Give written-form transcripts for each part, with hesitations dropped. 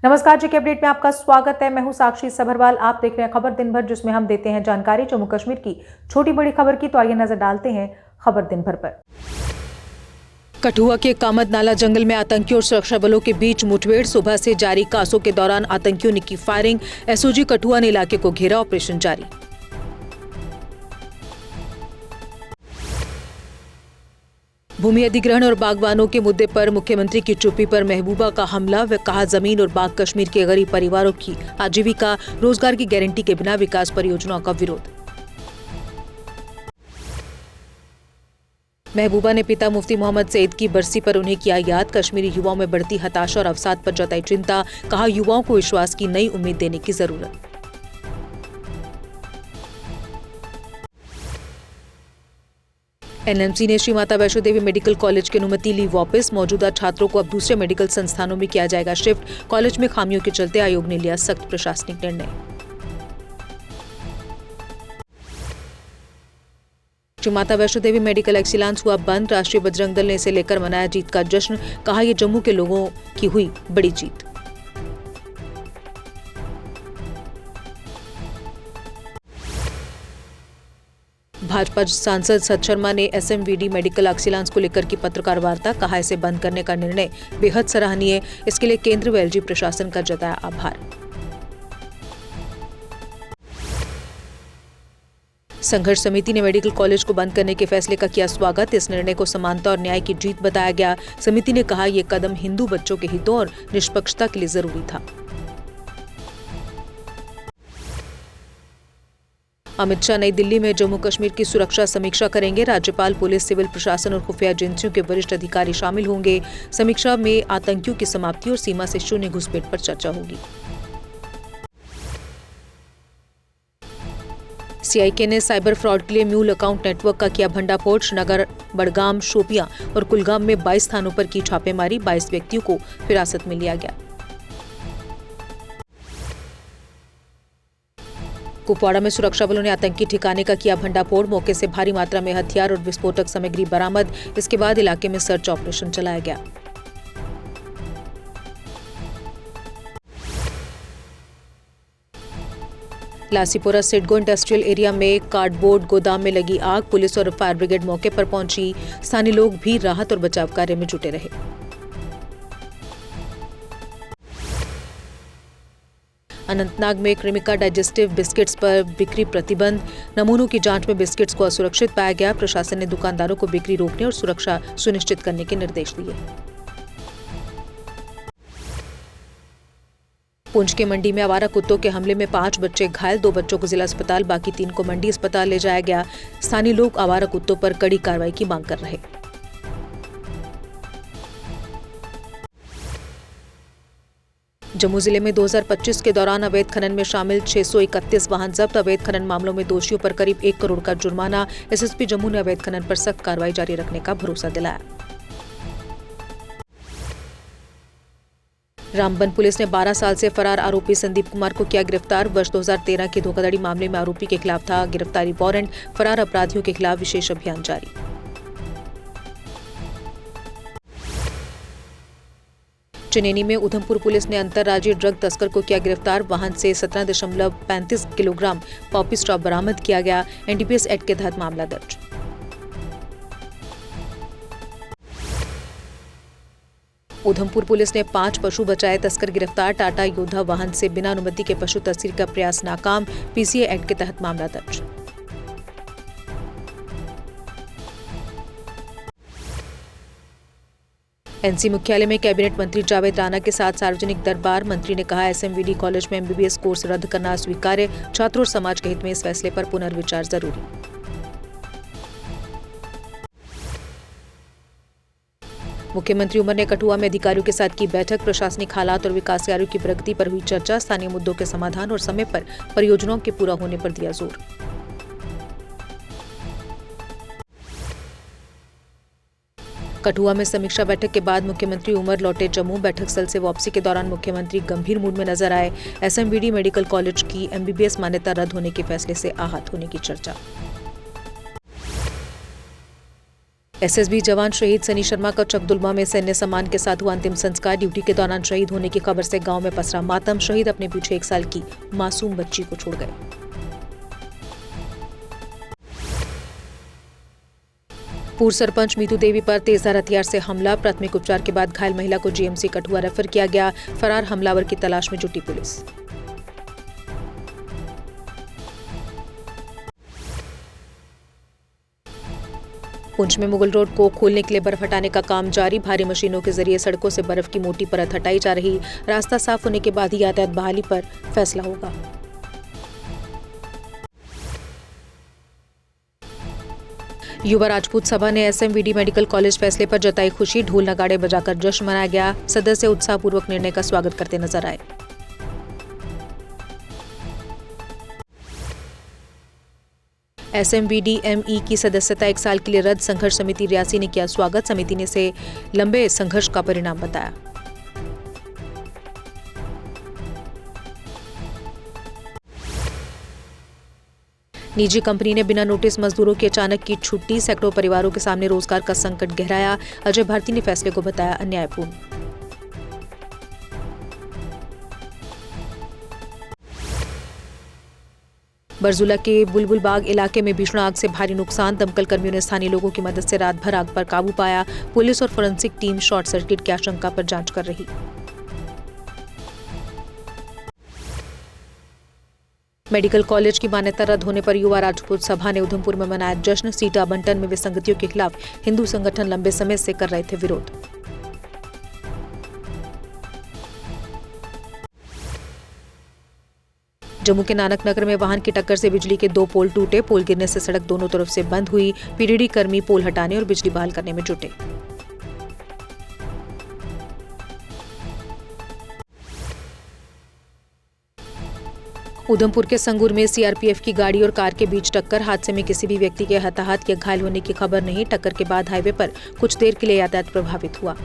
नमस्कार जी के अपडेट में आपका स्वागत है। मैं हूं साक्षी सभरवाल। आप देख रहे हैं खबर दिन भर, जिसमें हम देते हैं जानकारी जम्मू कश्मीर की छोटी बड़ी खबर की। तो आइए नजर डालते हैं खबर दिन भर पर। कठुआ के कामत नाला जंगल में आतंकियों और सुरक्षा बलों के बीच मुठभेड़। सुबह से जारी कासों के दौरान आतंकियों ने की फायरिंग। एसओजी कठुआ ने इलाके को घेरा, ऑपरेशन जारी। भूमि अधिग्रहण और बागवानों के मुद्दे पर मुख्यमंत्री की चुप्पी पर महबूबा का हमला। वे कहा, जमीन और बाग कश्मीर के गरीब परिवारों की आजीविका, रोजगार की गारंटी के बिना विकास परियोजनाओं का विरोध। महबूबा ने पिता मुफ्ती मोहम्मद सईद की बरसी पर उन्हें किया याद। कश्मीरी युवाओं में बढ़ती हताशा और अवसाद पर जताई चिंता। कहा, युवाओं को विश्वास की नई उम्मीद देने की जरूरत। एनएमसी ने श्री माता वैष्णो देवी मेडिकल कॉलेज की अनुमति ली वापस। मौजूदा छात्रों को अब दूसरे मेडिकल संस्थानों में किया जाएगा शिफ्ट। कॉलेज में खामियों के चलते आयोग ने लिया सख्त प्रशासनिक निर्णय। श्री माता वैष्णो देवी मेडिकल एक्सीलेंस हुआ बंद। राष्ट्रीय बजरंग दल ने इसे लेकर मनाया जीत का जश्न। कहा, यह जम्मू के लोगों की हुई बड़ी जीत। भाजपा सांसद सत शर्मा ने एसएमवीडी मेडिकल एक्सीलेंस को लेकर की पत्रकार वार्ता। कहा, इसे बंद करने का निर्णय बेहद सराहनीय। इसके लिए केंद्र व एलजी प्रशासन का जताया आभार। संघर्ष समिति ने मेडिकल कॉलेज को बंद करने के फैसले का किया स्वागत। इस निर्णय को समानता और न्याय की जीत बताया गया। समिति ने कहा, यह कदम हिंदू बच्चों के हितों और निष्पक्षता के लिए जरूरी था। अमित शाह नई दिल्ली में जम्मू कश्मीर की सुरक्षा समीक्षा करेंगे। राज्यपाल, पुलिस, सिविल प्रशासन और खुफिया एजेंसियों के वरिष्ठ अधिकारी शामिल होंगे। समीक्षा में आतंकियों की समाप्ति और सीमा से शून्य घुसपैठ पर चर्चा होगी। सीआईके ने साइबर फ्रॉड के लिए म्यूल अकाउंट नेटवर्क का किया भंडाफोड़। श्रीनगर, बड़गाम, शोपियां और कुलगाम में 22 स्थानों पर की छापेमारी। 22 व्यक्तियों को हिरासत में लिया गया। कुपवाड़ा में सुरक्षा बलों ने आतंकी ठिकाने का किया भंडाफोड़। मौके से भारी मात्रा में हथियार और विस्फोटक सामग्री बरामद। इसके बाद इलाके में सर्च ऑपरेशन चलाया गया। लासीपुरा सिडगो इंडस्ट्रियल एरिया में कार्डबोर्ड गोदाम में लगी आग। पुलिस और फायर ब्रिगेड मौके पर पहुंची। स्थानीय लोग भी राहत और बचाव कार्य में जुटे रहे। अनंतनाग में क्रिमिका डाइजेस्टिव बिस्किट्स पर बिक्री प्रतिबंध। नमूनों की जांच में बिस्किट्स को असुरक्षित पाया गया। प्रशासन ने दुकानदारों को बिक्री रोकने और सुरक्षा सुनिश्चित करने के निर्देश दिए। पुंछ के मंडी में आवारा कुत्तों के हमले में 5 बच्चे घायल। 2 बच्चों को जिला अस्पताल, बाकी 3 को मंडी अस्पताल ले जाया गया। स्थानीय लोग आवारा कुत्तों पर कड़ी कार्रवाई की मांग कर रहे। जम्मू जिले में 2025 के दौरान अवैध खनन में शामिल 631 वाहन जब्त। अवैध खनन मामलों में दोषियों पर करीब 1 करोड़ का जुर्माना। एसएसपी जम्मू ने अवैध खनन पर सख्त कार्रवाई जारी रखने का भरोसा दिलाया। रामबन पुलिस ने 12 साल से फरार आरोपी संदीप कुमार को किया गिरफ्तार। वर्ष 2013 के धोखाधड़ी मामले में आरोपी के खिलाफ था गिरफ्तारी वारंट। फरार अपराधियों के खिलाफ विशेष अभियान जारी। चुनेनी में उधमपुर पुलिस ने अंतर्राज्यीय ड्रग तस्कर को किया गिरफ्तार। वाहन से 17.35 किलोग्राम पॉपी स्ट्रॉप बरामद किया गया। एनडीपीएस एक्ट के तहत मामला दर्ज। उधमपुर पुलिस ने 5 पशु बचाए तस्कर गिरफ्तार। टाटा योद्धा वाहन से बिना अनुमति के पशु तस्करी का प्रयास नाकाम। पीसीए एक्ट के तहत मामला दर्ज। एनसी मुख्यालय में कैबिनेट मंत्री जावेद राणा के साथ सार्वजनिक दरबार। मंत्री ने कहा, एसएमवीडी कॉलेज में एमबीबीएस कोर्स रद्द करना स्वीकार्य। छात्रों और समाज के हित में इस फैसले पर पुनर्विचार जरूरी। मुख्यमंत्री उमर ने कठुआ में अधिकारियों के साथ की बैठक। प्रशासनिक हालात और विकास कार्यों की प्रगति पर हुई चर्चा। स्थानीय मुद्दों के समाधान और समय पर परियोजनाओं के पूरा होने पर दिया जोर। कठुआ में समीक्षा बैठक के बाद मुख्यमंत्री उमर लौटे जम्मू। बैठक स्थल से वापसी के दौरान मुख्यमंत्री गंभीर मूड में नजर आए। एसएमवीडी मेडिकल कॉलेज की एमबीबीएस मान्यता रद्द होने के फैसले से आहत होने की चर्चा। एसएसबी जवान शहीद सनी शर्मा का चकदुलमा में सैन्य सम्मान के साथ हुआ अंतिम संस्कार। ड्यूटी के दौरान शहीद होने की खबर से गांव में पसरा मातम। शहीद अपने पीछे 1 साल की मासूम बच्ची को छोड़ गए। पूर्व सरपंच मीतू देवी पर तेजधार हथियार से हमला। प्राथमिक उपचार के बाद घायल महिला को जीएमसी कठुआ रेफर किया गया। फरार हमलावर की तलाश में जुटी पुलिस। पुंछ में मुगल रोड को खोलने के लिए बर्फ हटाने का काम जारी। भारी मशीनों के जरिए सड़कों से बर्फ की मोटी परत हटाई जा रही। रास्ता साफ होने के बाद ही यातायात बहाली पर फैसला होगा। युवा राजपूत सभा ने एसएमवीडी मेडिकल कॉलेज फैसले पर जताई खुशी। ढोल नगाड़े बजाकर जश्न मनाया गया। सदस्य उत्साहपूर्वक निर्णय का स्वागत करते नजर आए। एसएमवीडी-ME की सदस्यता 1 साल के लिए रद्द। संघर्ष समिति रियासी ने किया स्वागत। समिति ने इसे लंबे संघर्ष का परिणाम बताया। निजी कंपनी ने बिना नोटिस मजदूरों की अचानक की छुट्टी। सैकड़ों परिवारों के सामने रोजगार का संकट गहराया। अजय भारती ने फैसले को बताया अन्यायपूर्ण। बरजुला के बुलबुल बाग इलाके में भीषण आग से भारी नुकसान। दमकल कर्मियों ने स्थानीय लोगों की मदद से रात भर आग पर काबू पाया। पुलिस और फोरेंसिक टीम शॉर्ट सर्किट की आशंका पर जांच कर रही। मेडिकल कॉलेज की मान्यता रद्द होने पर युवा राजपूत सभा ने उधमपुर में मनाया जश्न। सीट आवंटन में विसंगतियों के खिलाफ हिंदू संगठन लंबे समय से कर रहे थे विरोध। जम्मू के नानक नगर में वाहन की टक्कर से बिजली के 2 पोल टूटे। पोल गिरने से सड़क दोनों तरफ से बंद हुई। पीडीडी कर्मी पोल हटाने और बिजली बहाल करने में जुटे। उधमपुर के संगूर में सीआरपीएफ की गाड़ी और कार के बीच टक्कर। हादसे में किसी भी व्यक्ति के हताहत या घायल होने की खबर नहीं। टक्कर के बाद हाईवे पर कुछ देर के लिए यातायात प्रभावित हुआ।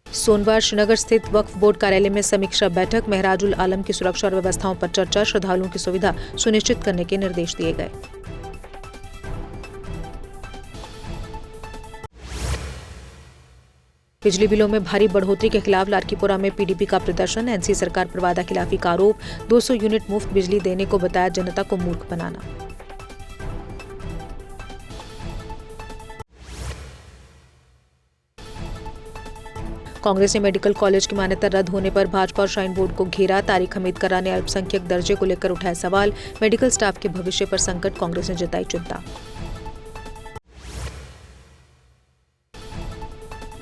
सोमवार श्रीनगर स्थित वक्फ बोर्ड कार्यालय में समीक्षा बैठक। महराजुल आलम की सुरक्षा और व्यवस्थाओं पर चर्चा। श्रद्धालुओं की सुविधा सुनिश्चित करने के निर्देश दिए गए। बिजली बिलों में भारी बढ़ोतरी के खिलाफ लारकीपुरा में पीडीपी का प्रदर्शन। एनसी सरकार पर वादा खिलाफी का आरोप। 200 यूनिट मुफ्त बिजली देने को बताया जनता को मूर्ख बनाना। कांग्रेस ने मेडिकल कॉलेज की मान्यता रद्द होने पर भाजपा और श्राइन बोर्ड को घेरा। तारिक हमीद करा ने अल्पसंख्यक दर्जे को लेकर उठाए सवाल। मेडिकल स्टाफ के भविष्य पर संकट, कांग्रेस ने जताई चिंता।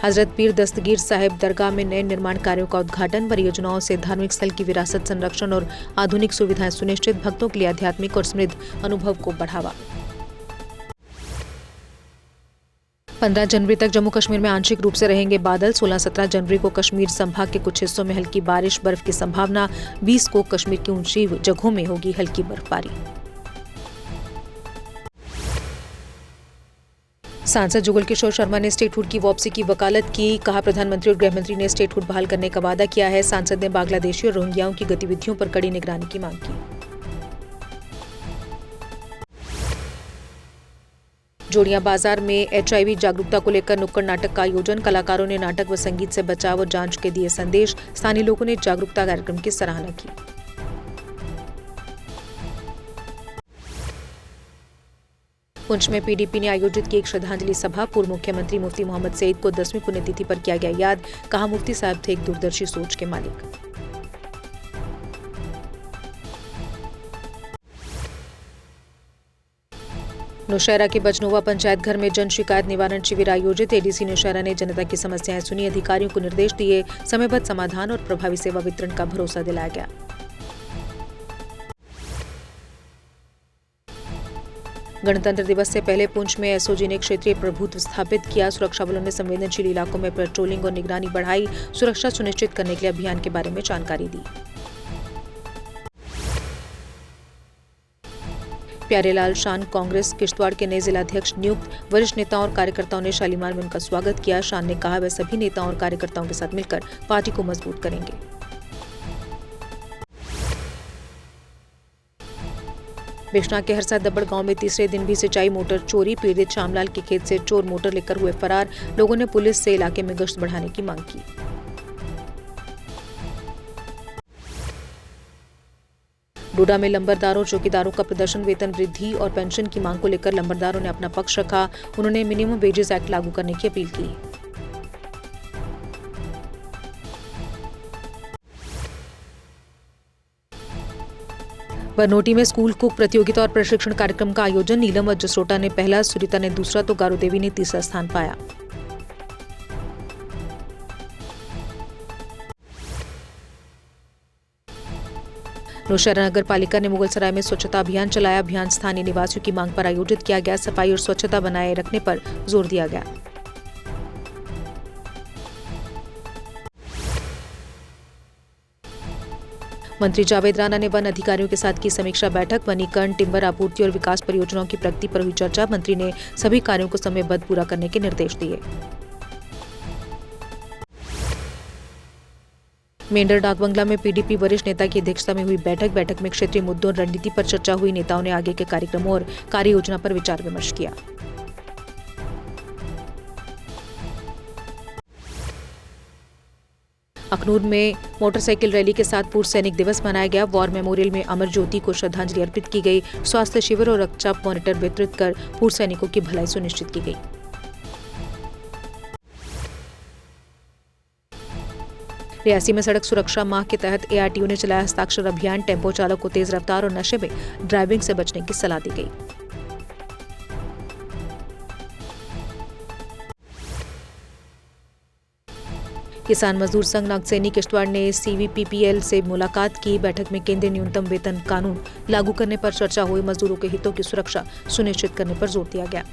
हजरत पीर दस्तगीर साहिब दरगाह में नए निर्माण कार्यों का उद्घाटन। परियोजनाओं से धार्मिक स्थल की विरासत संरक्षण और आधुनिक सुविधाएं सुनिश्चित। भक्तों के लिए आध्यात्मिक और समृद्ध अनुभव को बढ़ावा। 15 जनवरी तक जम्मू कश्मीर में आंशिक रूप से रहेंगे बादल। 16-17 जनवरी को कश्मीर संभाग के कुछ हिस्सों में हल्की बारिश, बर्फ की संभावना। 20 को कश्मीर की ऊंची जगहों में होगी हल्की बर्फबारी। सांसद जुगल किशोर शर्मा ने स्टेटहुड की वापसी की वकालत की। कहा प्रधानमंत्री और गृहमंत्री ने स्टेटहुड बहाल करने का वादा किया है। सांसद ने बांग्लादेशी और रोहिंग्याओं की गतिविधियों पर कड़ी निगरानी की मांग की। जोड़ियां बाजार में एचआईवी जागरूकता को लेकर नुक्कड़ नाटक का आयोजन। कलाकारों ने नाटक व संगीत से बचाव और जांच के दिए संदेश। स्थानीय लोगों ने जागरूकता कार्यक्रम की सराहना की। पुंछ में पीडीपी ने आयोजित की एक श्रद्धांजलि सभा। पूर्व मुख्यमंत्री मुफ्ती मोहम्मद सईद को 10वीं पुण्यतिथि पर किया गया याद। कहा मुफ्ती साहब थे एक दूरदर्शी सोच के मालिक। नौशहरा के बजनोवा पंचायत घर में जन शिकायत निवारण शिविर आयोजित। एडीसी नौशहरा ने जनता की समस्याएं सुनी। अधिकारियों को निर्देश दिए। समयबद्ध समाधान और प्रभावी सेवा वितरण का भरोसा दिलाया गया। गणतंत्र दिवस से पहले पुंछ में एसओजी ने क्षेत्रीय प्रभुत्व स्थापित किया। सुरक्षा बलों ने संवेदनशील इलाकों में पेट्रोलिंग और निगरानी बढ़ाई। सुरक्षा सुनिश्चित करने के लिए अभियान के बारे में जानकारी दी। प्यारेलाल शान कांग्रेस किश्तवाड़ के नए जिलाध्यक्ष नियुक्त। वरिष्ठ नेताओं और कार्यकर्ताओं ने शालीमार में उनका स्वागत किया। शान ने कहा वे सभी नेताओं और कार्यकर्ताओं के साथ मिलकर पार्टी को मजबूत करेंगे। बिश्ना के हरसा दब्बड़ गांव में तीसरे दिन भी सिंचाई मोटर चोरी। पीड़ित श्यामलाल के खेत से चोर मोटर लेकर हुए फरार। लोगों ने पुलिस से इलाके में गश्त बढ़ाने की मांग की। डोडा में लंबरदारों और चौकीदारों का प्रदर्शन। वेतन वृद्धि और पेंशन की मांग को लेकर लंबरदारों ने अपना पक्ष रखा। उन्होंने मिनिमम वेजेस एक्ट लागू करने की अपील की। बनोटी में स्कूल कुक प्रतियोगिता और प्रशिक्षण कार्यक्रम का आयोजन। नीलम व जसरोटा ने पहला, सुरीता ने दूसरा तो गारो देवी ने तीसरा स्थान पाया। नौशहरा नगर पालिका ने मुगलसराय में स्वच्छता अभियान चलाया। अभियान स्थानीय निवासियों की मांग पर आयोजित किया गया। सफाई और स्वच्छता बनाए रखने पर जोर दिया गया। मंत्री जावेद राणा ने वन अधिकारियों के साथ की समीक्षा बैठक। वनीकरण, टिम्बर आपूर्ति और विकास परियोजनाओं की प्रगति पर हुई चर्चा। मंत्री ने सभी कार्यों को समयबद्ध पूरा करने के निर्देश दिए। मेंढर डाक बंगला में पीडीपी वरिष्ठ नेता की अध्यक्षता में हुई बैठक में क्षेत्रीय मुद्दों और रणनीति पर चर्चा हुई। नेताओं ने आगे के कार्यक्रमों और कार्य योजना पर विचार विमर्श किया। अखनूर में मोटरसाइकिल रैली के साथ पूर्व सैनिक दिवस मनाया गया। वॉर मेमोरियल में अमर ज्योति को श्रद्धांजलि अर्पित की गई। स्वास्थ्य शिविर और रक्तचाप मॉनिटर वितरित कर पूर्व सैनिकों की भलाई सुनिश्चित की गई। रियासी में सड़क सुरक्षा माह के तहत एआरटीओ ने चलाया हस्ताक्षर अभियान। टेम्पो चालक को तेज रफ्तार और नशे में ड्राइविंग से बचने की सलाह दी गई। किसान मजदूर संघ नागसैनी किश्तवाड़ ने सीवीपीपीएल से मुलाकात की। बैठक में केंद्रीय न्यूनतम वेतन कानून लागू करने पर चर्चा हुई। मजदूरों के हितों की सुरक्षा सुनिश्चित करने पर जोर दिया गया।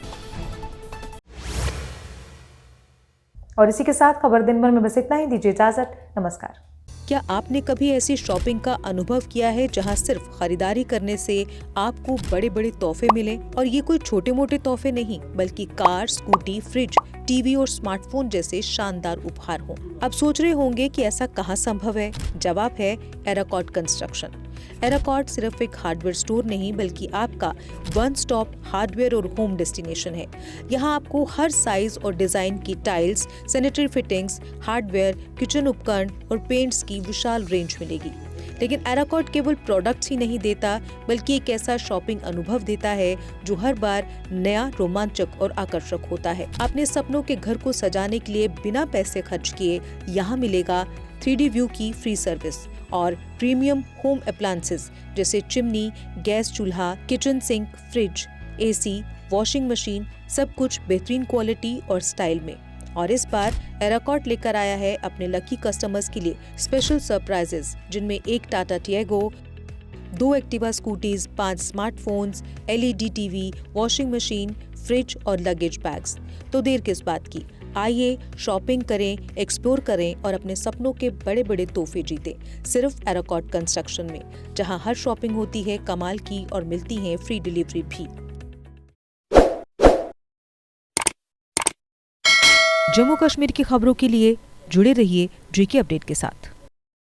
और इसी के साथ खबर दिन भर में बस इतना ही। दीजिए इजाजत। नमस्कार। क्या आपने कभी ऐसी शॉपिंग का अनुभव किया है जहां सिर्फ खरीदारी करने से आपको बड़े बड़े तोहफे मिले? और ये कोई छोटे मोटे तोहफे नहीं, बल्कि कार, स्कूटी, फ्रिज, टीवी और स्मार्टफोन जैसे शानदार उपहार हों। अब सोच रहे होंगे कि ऐसा कहां संभव है? जवाब है एराकॉट कंस्ट्रक्शन। एराकॉट सिर्फ एक हार्डवेयर स्टोर नहीं, बल्कि आपका वन स्टॉप हार्डवेयर और होम डेस्टिनेशन है। यहाँ आपको हर साइज और डिजाइन की tiles, sanitary fittings, hardware, kitchen उपकरण और पेंट्स की विशाल रेंज मिलेगी। लेकिन एराकॉट केवल प्रोडक्ट्स ही नहीं देता, बल्कि एक ऐसा शॉपिंग अनुभव देता है जो हर बार नया, रोमांचक और आकर्षक होता है। अपने सपनों के घर को सजाने के लिए बिना पैसे खर्च किए यहाँ मिलेगा 3D व्यू की फ्री सर्विस और प्रीमियम होम अप्लायंसेस जैसे चिमनी, गैस चूल्हा, kitchen sink, fridge, AC, washing machine, सब कुछ बेहतरीन क्वालिटी और स्टाइल में। और इस बार एराकॉट लेकर आया है अपने लकी कस्टमर्स के लिए स्पेशल सरप्राइजेस, जिनमें एक Tata Tiago, 2 Activa scooties, 5 smartphones, LED TV, washing machine, fridge और लगेज बैग्स। तो देर किस बात की, आइए शॉपिंग करें, एक्सप्लोर करें और अपने सपनों के बड़े बड़े तोहफे जीतें, सिर्फ एराकॉट कंस्ट्रक्शन में, जहां हर शॉपिंग होती है कमाल की और मिलती है फ्री डिलीवरी भी। जम्मू कश्मीर की खबरों के लिए जुड़े रहिए JK अपडेट के साथ।